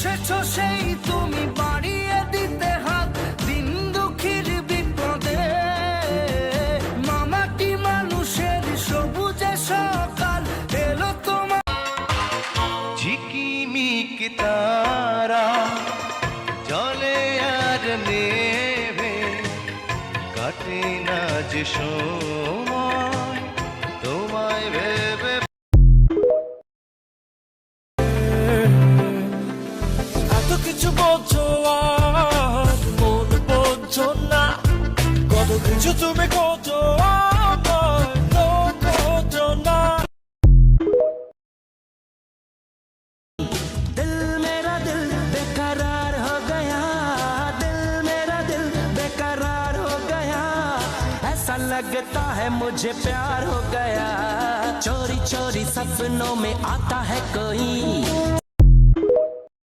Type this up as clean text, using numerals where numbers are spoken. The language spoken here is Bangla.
এসেছো সেই তুমি বাড়িয়ে দিতে হাত দিন দুঃখীর বিপদে। মামাটি মানুষের সবুজে সকাল এলো তোমার। ঝিকিমিক তারা জলে আর নেভে কাটে না যে সময় তোমায় ভেবে। এত কিছু বোঝো আর মন বোঝো না, কত কিছু তুমি বোঝো বোঝো না। दिल मेरा दिल बेकरार हो गया, दिल मेरा दिल बेकरार हो गया। ऐसा लगता है मुझे प्यार हो गया, चोरी चोरी सपनों में आता है कोई।